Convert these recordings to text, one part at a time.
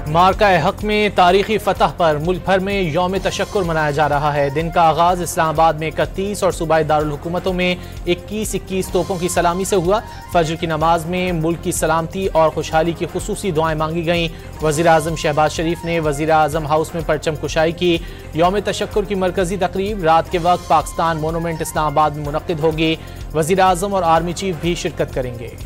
मार्का हक में तारीखी फतह पर मुल्क भर में यौम तशक्कुर मनाया जा रहा है। दिन का आगाज इस्लामाबाद में 31 और सूबाई दारुल हुकूमतों में 21-21 तोपों की सलामी से हुआ। फजर की नमाज में मुल्क की सलामती और खुशहाली की खुसूसी दुआएं मांगी गईं। वज़ीर आज़म शहबाज शरीफ ने वज़ीर आज़म हाउस में परचम कुशाई की। यौम तशक्कुर की मरकजी तकरीब रात के वक्त पाकिस्तान मोनूमेंट इस्लामाबाद में मुनक्किद होगी। वज़ीर आज़म और आर्मी चीफ भी शिरकत करेंगे।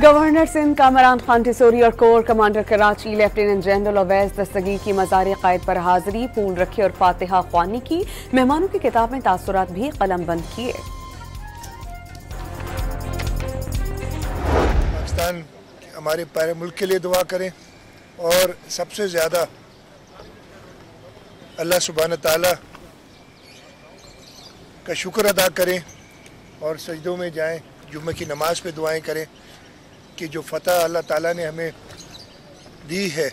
गवर्नर सिंध कामरान खान टिसोरी और core commander Karachi lieutenant general Awais Dastgir की मज़ार क़ायद पर हाजिरी, फूल रखे और फातिहा ख्वानी की। मेहमानों की किताब में तासुरात भी कलम बंद किए। पाकिस्तान हमारे प्यारे मुल्क के लिए दुआ करें और सबसे ज़्यादा अल्लाह सुब्हान तआला का शुक्र अदा करें और सजदों में जाएं, जुम्मे की नमाज पे दुआएं करें कि जो फतह अल्लाह ताला ने हमें दी है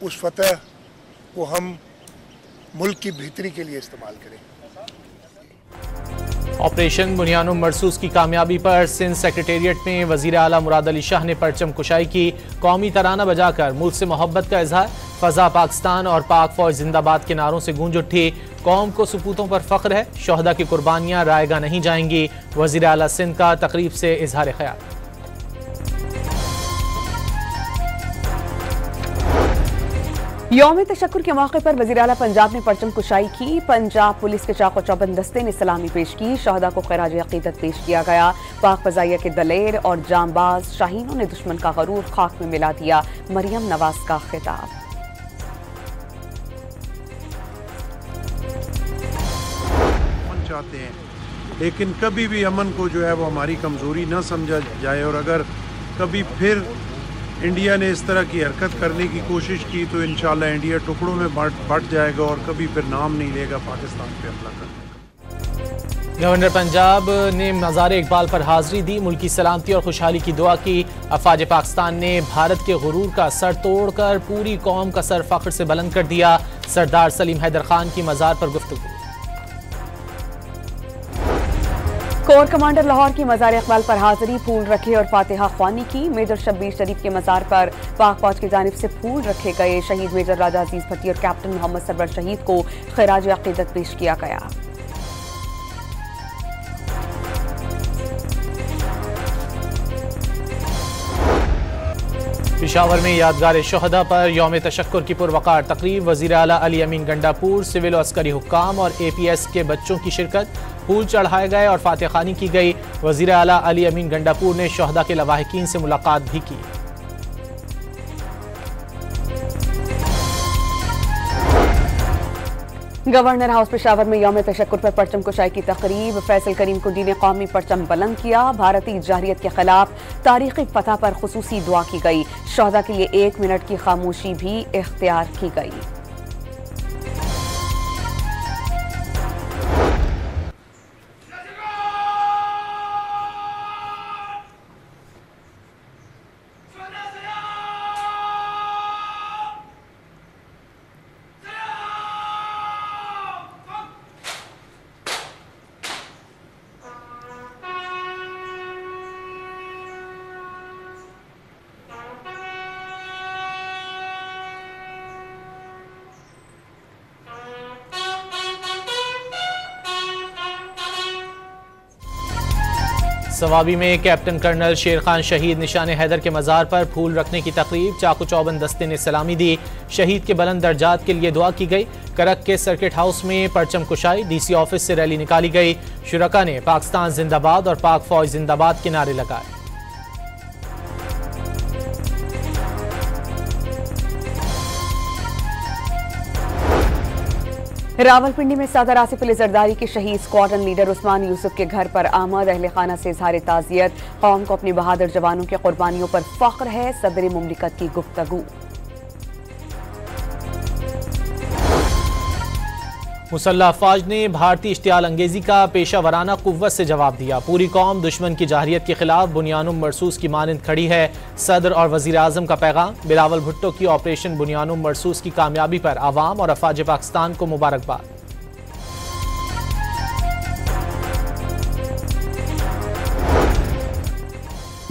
उस फतह को हम मुल्क की बेहतरी के लिए इस्तेमाल करें। ऑपरेशन बुनियानो मरसूस की कामयाबी पर सिंध सेक्रेटेरिएट में वजीर आला मुराद अली शाह ने परचम कुशाई की। कौमी तराना बजाकर मुल्क से मोहब्बत का इजहार। फजा पाकिस्तान और पाक फौज जिंदाबाद के नारों से गूंज उठी। कौम को सपूतों पर फख्र है, शोहदा की कुर्बानियां रायगा नहीं जाएंगी। वजीर आला सिंध का तकरीब से इजहार ख्याल। यौम तशक्कुर के मौके पर वज़ीर आला पंजाब ने परचम कुशाई की। पंजाब पुलिस के चाको चौबंद दस्ते ने सलामी पेश की। शोहदा को खिराज अकीदत पेश किया गया। पाक फजाइया के दलेर और जांबाज शाहीनों ने दुश्मन का गरूर खाक में मिला दिया। मरियम नवाज का खिताब। चाहते हैं, लेकिन कभी भी अमन को जो है वो हमारी कमज़ोरी न समझा जाए और अगर कभी फिर इंडिया ने इस तरह की हरकत करने की कोशिश की तो इंशाल्लाह इंडिया टुकड़ों में बट जाएगा और कभी फिर नाम नहीं लेगा पाकिस्तान पे हमला करने का। गवर्नर पंजाब ने मज़ार इकबाल पर हाजिरी दी। मुल्क की सलामती और खुशहाली की दुआ की। अफवाज पाकिस्तान ने भारत के गुरूर का सर तोड़कर पूरी कौम का सर फख्र से बुलंद कर दिया। सरदार सलीम हैदर खान की मज़ार पर गुफ्तगू। कोर कमांडर लाहौर की मज़ार इकबाल पर हाजिरी, फूल रखे और फातिहा ख्वानी की। मेजर शब्बीर शरीफ के मज़ार पर पाक फौज की जानिब से फूल रखे गए। शहीद मेजर राजा अजीज भट्टी और कैप्टन मोहम्मद सरवर शहीद को खिराज अकीदत पेश किया गया। पेशावर में यादगार शोहदा पर यौम तशक्कुर की पुरवकार तकरीब। वज़ीर आला अली अमीन गंडापुर, सिविल और अस्करी हुक्काम और APS के बच्चों की शिरकत। फूल चढ़ाए गए और फातिहा ख्वानी की गई। वज़ीर आला अली अमीन गंडापुर ने शोहदा के लवाहिकीन से मुलाकात भी की। गवर्नर हाउस पेशावर में यौम तशक्कुर पर परचम कुशाई की तकरीब। फैसल करीम कुंडी ने कौमी परचम बुलंद किया। भारतीय जारहियत के खिलाफ तारीखी फतह पर खुसूसी दुआ की गई। शोहदा के लिए 1 मिनट की खामोशी भी इख्तियार की गई। सवाबी में कैप्टन कर्नल शेर खान शहीद निशान हैदर के मज़ार पर फूल रखने की तकरीब। चाकू चौबंद दस्ते ने सलामी दी। शहीद के बुलंद दर्जात के लिए दुआ की गई। करक के सर्किट हाउस में परचम कुशाई। DC ऑफिस से रैली निकाली गई। शुरका ने पाकिस्तान जिंदाबाद और पाक फौज जिंदाबाद के नारे लगाए। रावलपिंडी में सदर आसिफ अली जरदारी के शहीद स्क्वाड्रन लीडर उस्मान यूसुफ के घर पर आमद। अहले खाना से इजहार ताज़ियत। कौम को अपने बहादुर जवानों की कुर्बानियों पर फख्र है। सदर मुमलिकत की गुफ्तगू। मुसल्लह अफवाज ने भारतीय इश्तियाल अंगेजी का पेशा वराना कुव्वत से जवाब दिया। पूरी कौम दुश्मन की जाहिरियत के खिलाफ बुनियानुम मरसूस की मानंद खड़ी है। सदर और वजीर आजम का पैगाम। बिलावल भुट्टो की ऑपरेशन बुनियानुम मरसूस की कामयाबी पर आवाम और अफवाज पाकिस्तान को मुबारकबाद।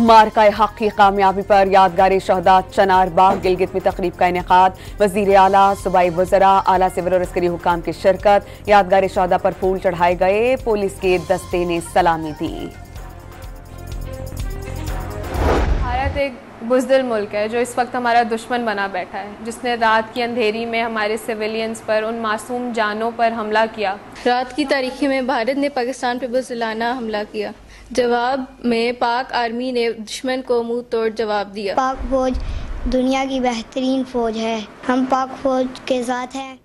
मार्का हक की कामयाबी पर यादगार शहदा चनार बाग गिलगित में तकरीब का इनेकाद। वजीर आला, सूबाई वज़रा, आला सिविल और अस्करी हुकाम की शिरकत। यादगार शहदा पर फूल चढ़ाए गए। पुलिस के दस्ते ने सलामी दी। भारत एक बुज़दिल मुल्क है जो इस वक्त हमारा दुश्मन बना बैठा है, जिसने रात की अंधेरी में हमारे सिविलियंस पर, उन मासूम जानों पर हमला किया। रात की तारीखी में भारत ने पाकिस्तान पर बुज़दिलाना हमला किया। जवाब में पाक आर्मी ने दुश्मन को मुंह तोड़ जवाब दिया। पाक फौज दुनिया की बेहतरीन फौज है, हम पाक फौज के साथ हैं।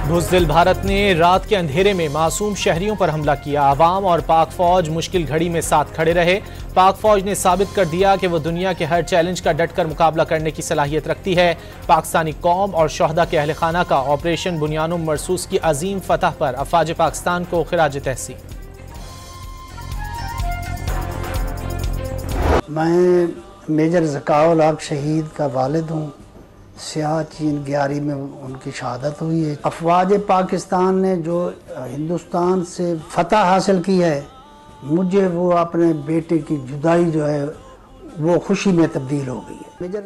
बुज़दिल भारत ने रात के अंधेरे में मासूम शहरियों पर हमला किया। आवाम और पाक फौज मुश्किल घड़ी में साथ खड़े रहे। पाक फौज ने साबित कर दिया कि वो दुनिया के हर चैलेंज का डटकर मुकाबला करने की सलाहियत रखती है। पाकिस्तानी कौम और शहदा के अहल खाना का ऑपरेशन बुनियानुम मरसूस की अजीम फतह पर अफवाज पाकिस्तान को खिराज तहसीन। मैं मेजर ज़काउल हक शहीद का वालिद हूँ। सियाचिन 11 में उनकी शहादत हुई है। अफवाज पाकिस्तान ने जो हिंदुस्तान से फतह हासिल की है, मुझे वो अपने बेटे की जुदाई जो है वो खुशी में तब्दील हो गई है। मेजर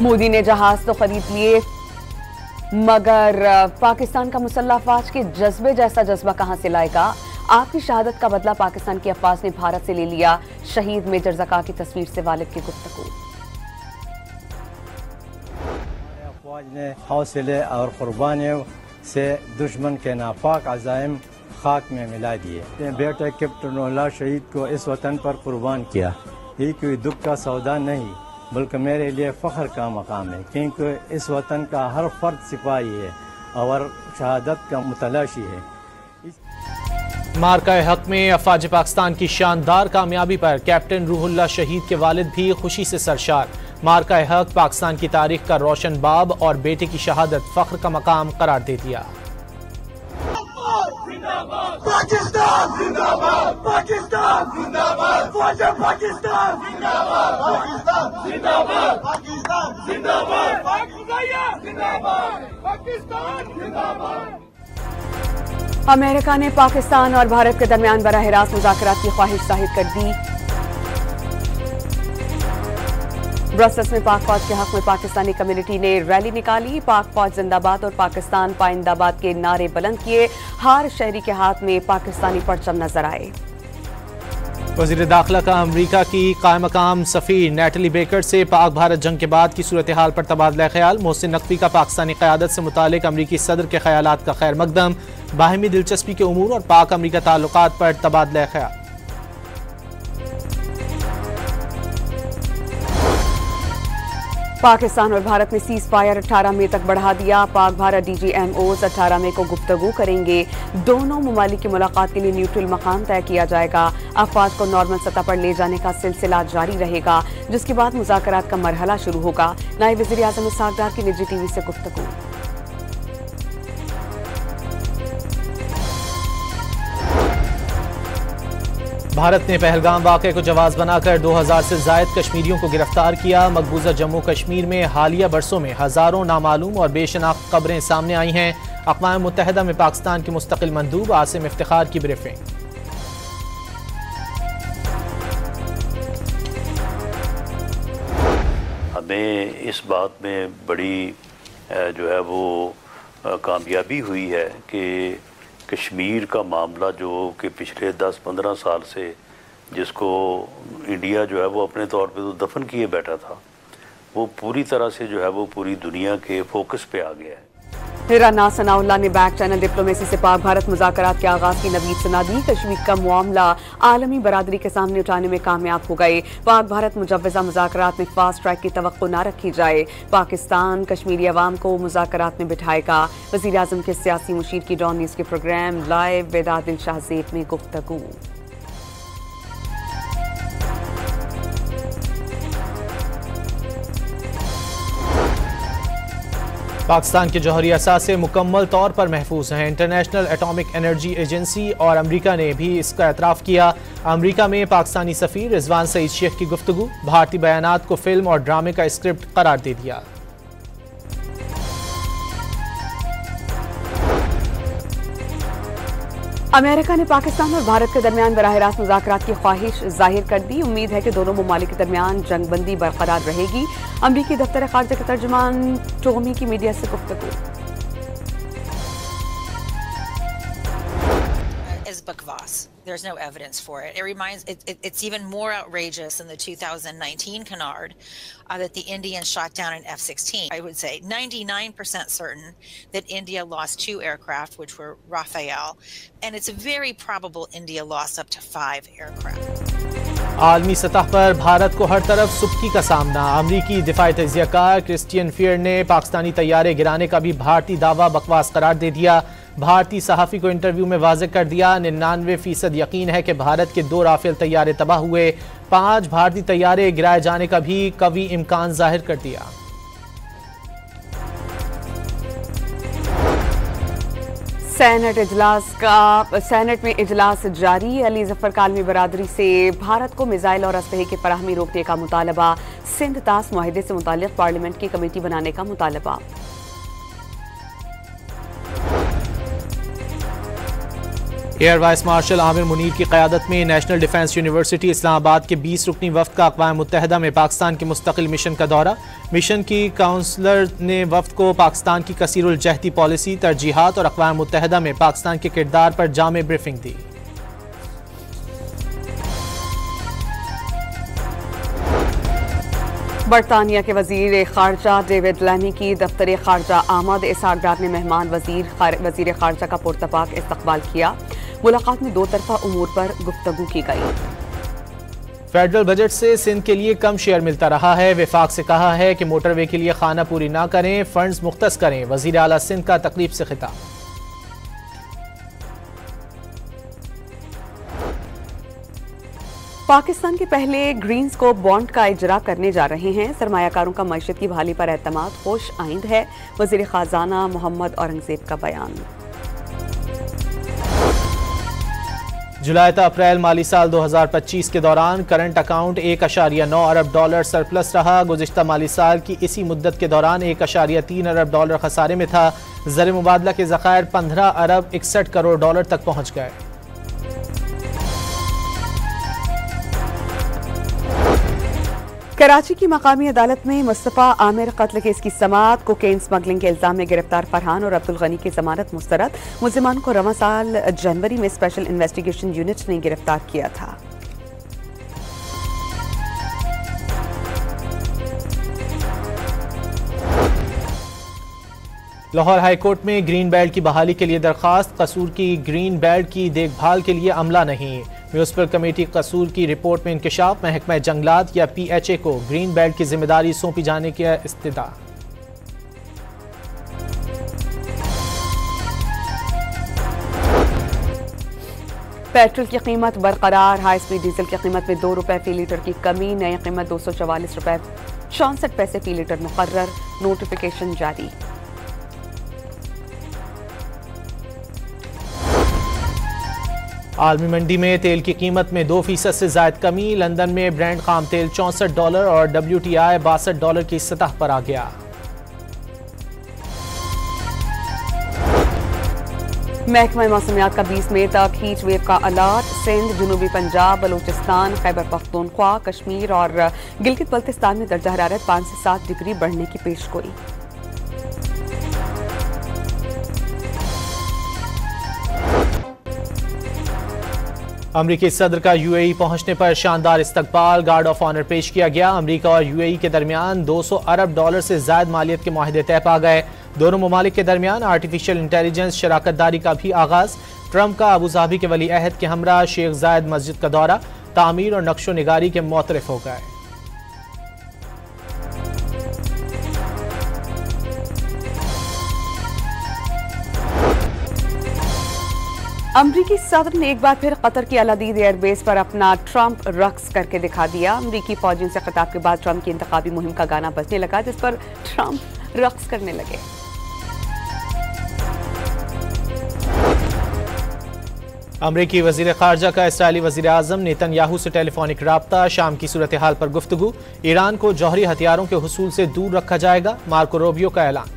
मोदी ने जहाज तो खरीद लिए, मगर पाकिस्तान का मुसल्लह अफवाज के जज्बे जैसा जज्बा कहां से लाएगा? आपकी शहादत का बदला पाकिस्तान की अफवाज ने भारत से ले लिया। शहीद मेजर ज़का की तस्वीर से वालिद की गुफ्तगू। अफवाज ने हौसले और कुर्बानियों से दुश्मन के नापाक अज़ाइम खाक में मिला दिए। बेटे कैप्टन शहीद को इस वतन पर कुर्बान किया। ये कोई दुख का सौदा नहीं, बल्कि मेरे लिए फ़ख्र का मकाम है, क्योंकि इस वतन का हर फर्द सिपाही है और शहादत का मुतलाशी है। मार्का हक में अफवाज पाकिस्तान की शानदार कामयाबी पर कैप्टन रूहुल्लाह शहीद के वालिद भी खुशी से सरशार। मार्का हक पाकिस्तान की तारीख का रोशन बाब और बेटे की शहादत फख्र का मकाम करार दे दिया। पाकिस्तान जिंदाबाद, पाकिस्तान जिंदाबाद, पाकिस्तान जिंदाबाद, पाकिस्तान जिंदाबाद, पाकिस्तान जिंदाबाद, पाकिस्तान जिंदाबाद। अमेरिका ने पाकिस्तान और भारत के दरमियान बराह रास्त मुज़ाकरात की ख्वाहिश जाहिर कर दी। ब्रसेल्स में पाक फौज के हक में पाकिस्तानी कम्युनिटी ने रैली निकाली। पाक फौज जिंदाबाद और पाकिस्तान पाइंदाबाद के नारे बुलंद किए। हर शहरी के हाथ में पाकिस्तानी परचम नजर आए। वज़ीर दाखिला का अमरीका की कायम मकाम सफ़ीर नेटली बेकर से पाक भारत जंग के बाद की सूरत हाल पर तबादला ख्याल। मोहसिन नकवी का पाकिस्तानी क़यादत से मुतालिक अमरीकी सदर के ख्यालात का खैर मकदम। बाहिमी दिलचस्पी के उमूर और पाक अमरीका ताल्लुकात पर तबादला ख्याल। पाकिस्तान और भारत ने सीज फायर 18 मई तक बढ़ा दिया। पाक भारत DGMOs 18 मई को गुफ्तगू करेंगे। दोनों ममालिक की मुलाकात के लिए न्यूट्रल मकाम तय किया जाएगा। अफवाज को नॉर्मल सतह पर ले जाने का सिलसिला जारी रहेगा, जिसके बाद मुज़ाकरात का मरहला शुरू होगा। नायब वज़ीर आज़म इसहाक़ डार की निजी TV से गुफ्तगू। भारत ने पहलगाम वाक़े को जवाज़ बनाकर 2000 से ज़ायद कश्मीरियों को गिरफ्तार किया। मकबूजा जम्मू कश्मीर में हालिया बरसों में हज़ारों नामालूम और बेशनाख्त खबरें सामने आई हैं। अक़वाम मुत्तहिदा में पाकिस्तान के मुस्तक़िल मंदूब आसिम इफ्तिखार की ब्रीफिंग। हमें इस बात में बड़ी जो है वो कामयाबी हुई है कि कश्मीर का मामला जो कि पिछले 10-15 साल से जिसको इंडिया जो है वो अपने तौर पे तो दफन किए बैठा था, वो पूरी तरह से जो है वो पूरी दुनिया के फोकस पे आ गया है। राना सनाउल्लाह ने बैक चैनल डिप्लोमेसी से पाक भारत मुज़ाकरात के आगाज़ की नवीद सुना दी। कश्मीर का मामला आलमी बरादरी के सामने उठाने में कामयाब हो गए। पाक भारत मुजव्वज़ा मुज़ाकरात में फास्ट ट्रैक की तवक्को न रखी जाए। पाकिस्तान कश्मीरी अवाम को मुज़ाकरात में बिठाएगा। वज़ीर आज़म के सियासी मुशीर की डॉन न्यूज़ के programme live with Adil Shahzeb में गुफ्तगू। पाकिस्तान के जौहरी असासे मुकम्मल तौर पर महफूज हैं। इंटरनेशनल एटॉमिक एनर्जी एजेंसी और अमरीका ने भी इसका एतराफ़ किया। अमरीका में पाकिस्तानी सफ़ीर रिजवान सईद शेख की गुफ्तगू, भारतीय बयानात को फिल्म और ड्रामे का स्क्रिप्ट करार दे दिया। अमेरिका ने पाकिस्तान और भारत के दरमियान बराह रास्त मुज़ाकरात की ख्वाहिश जाहिर कर दी। उम्मीद है कि दोनों ममालिक के दरमियान जंगबंदी बरकरार रहेगी। अमरीकी दफ्तर खारजा के तर्जुमान टोमी की मीडिया से गुफ्तगू। Bukvas. There's no evidence for it. It's even more outrageous than the 2019 canard that the Indians shot down an F-16. I would say 99% certain that India lost 2 aircraft, which were Rafale, and it's very probable India lost up to 5 aircraft. आलमी सतह पर भारत को हर तरफ सुबकी का सामना। अमरीकी दिफाई तजियाकार Christian fear ने पाकिस्तानी तैयारे गिराने का भी भारतीय दावा बकवास करार दे दिया। भारतीय सहाफ़ी को इंटरव्यू में वाज़ेह कर दिया, 99% यकीन है कि भारत के 2 राफेल तैयारे तबाह हुए। 5 भारतीय तैयारे गिराए जाने का भी कवी इम्कान जाहिर कर दिया। सेनेट में इजलास जारी। अली जफर कालमी बरादरी से भारत को मिसाइल और असलहे की फराहमी रोकने का मुतालबा। सिंध तास मुआहदे से मुताल्लिक़ पार्लियामेंट की कमेटी बनाने का मुतालबा। Air vice marshal Aamir Munir की क़यादत में नेशनल डिफेंस यूनिवर्सिटी इस्लामाबाद के 20 रुकनी वफ़द का अक़वाम मुत्तहिदा में पाकिस्तान के मुस्तकिल मिशन का दौरा। मिशन की काउंसलर ने वफ़द को पाकिस्तान की कसीरुल जहती पॉलिसी, तरजीहात और अक़वाम मुत्तहिदा में पाकिस्तान के किरदार पर जामे ब्रीफिंग दी। बरतानिया के वजीर खारजा डेविड लैमी की दफ्तर खारजा आमद। इसहाक डार ने मेहमान वजीर खारजा का पुरतपाक इस्तकबाल किया। मुलाकात में 2 तरफा उमूर पर गुफ्तगू की गई। फेडरल बजट से सिंध के लिए कम शेयर मिलता रहा है। विफाक से कहा है कि मोटरवे के लिए खाना पूरी ना करें, फंड्स मुख्तस करें। वजीर आला सिंध का तकलीफ से खिताब। पाकिस्तान के पहले ग्रीन स्कोप बॉन्ड का इजरा करने जा रहे हैं। सरमायाकारों का मईशत की बहाली पर एतमाद खुश आइंद है। वजीर खजाना मोहम्मद औरंगजेब का बयान। जुलाई से अप्रैल माली साल 2025 के दौरान करंट अकाउंट $1.9 अरब सरप्लस रहा। गुज़िश्ता माली साल की इसी मुद्दत के दौरान $1.3 अरब खसारे में था। ज़र मुबादला के ज़खायर $15 अरब 61 करोड़ तक पहुँच गए। कराची की मकामी अदालत में मुस्तफ़ा आमिर कत्ल केस की समाअत। कोकेन स्मगलिंग के इल्जाम में गिरफ्तार फरहान और अब्दुल गनी की जमानत मुस्तरद। मुल्जिमान को रवां साल जनवरी में स्पेशल इन्वेस्टिगेशन यूनिट ने गिरफ्तार किया था। लाहौर हाई कोर्ट में ग्रीन बेल्ट की बहाली के लिए दरखास्त। कसूर की ग्रीन बेल्ट की देखभाल के लिए अमला नहीं। म्यूनिसिपल कमेटी कसूर की रिपोर्ट में इंकशाफ। महकमा जंगलात या PHA को ग्रीन बेल्ट की जिम्मेदारी सौंपी जाने की इस्तदा। पेट्रोल की कीमत बरकरार। हाई स्पीड डीजल की कीमत में 2 रुपए फी लीटर की कमी। नई कीमत 244 रुपए 64 पैसे फी लीटर मुकर्रर। नोटिफिकेशन जारी। आलमी मंडी में तेल की कीमत में 2% से ज़ायद कमी। लंदन में ब्रेंट खाम तेल $64 और WTI $62 की सतह पर आ गया। महकमा मौसमियात का 20 मई तक हीट वेव का अलर्ट। सिंध, जनूबी पंजाब, बलूचिस्तान, खैबर पख्तूनख्वा, कश्मीर और गिलगित बल्तिस्तान में दर्जा हरारत 5 से 7 डिग्री बढ़ने की पेशगोई। अमरीकी सदर का UAE पहुंचने पर शानदार इस्तकबाल। गार्ड ऑफ ऑनर पेश किया गया। अमरीका और UAE के दरमियान $200 अरब से ज़ायद मालियत के मुआहदे तय पा गए। दोनों ममालिक के दरमियान आर्टिफिशियल इंटेलिजेंस शराकतदारी का भी आगाज। ट्रंप का अबू धाबी के वली अहद के हमरा शेख जायद मस्जिद का दौरा। तामीर और नक्शो निगारी के मुतरफ हो गए। अमरीकी सदर ने एक बार फिर कतर की अल-अदीद एयरबेस पर अपना ट्रंप रक्स करके दिखा दिया। अमरीकी फौजियों से खिताब के बाद ट्रंप की इंतखाबी मुहिम का गाना बजने लगा, जिस पर ट्रंप रक्स करने लगे। अमरीकी वजीर खारजा का इसराइली वजीर आजम नेतन्याहू से टेलीफोनिक राब्ता, शाम की सूरत हाल पर गुफ्तगू। ईरान को जौहरी हथियारों के हुसूल से दूर रखा जाएगा, मार्को रूबियो का ऐलान।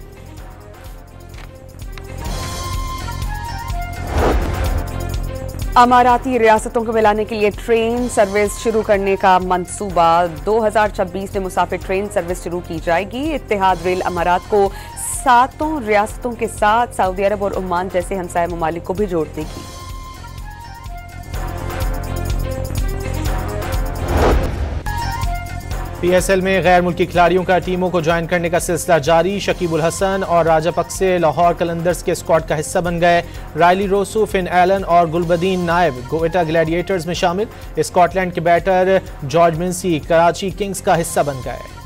अमाराती रियासतों को मिलाने के लिए ट्रेन सर्विस शुरू करने का मंसूबा। 2026 में मुसाफिर ट्रेन सर्विस शुरू की जाएगी। इत्तेहाद रेल अमारात को 7 रियासतों के साथ सऊदी अरब और ओमान जैसे हमसाया ममालिक को भी जोड़ देगी। PSL में गैर मुल्की खिलाड़ियों का टीमों को ज्वाइन करने का सिलसिला जारी। शकीबुल हसन और राजापक्से लाहौर कलंदर्स के स्क्वाड का हिस्सा बन गए। रायली रोसू, फिन एलन और गुलबदीन नायब गोएटा ग्लैडिएटर्स में शामिल। स्कॉटलैंड के बैटर जॉर्ज मिन्सी कराची किंग्स का हिस्सा बन गए।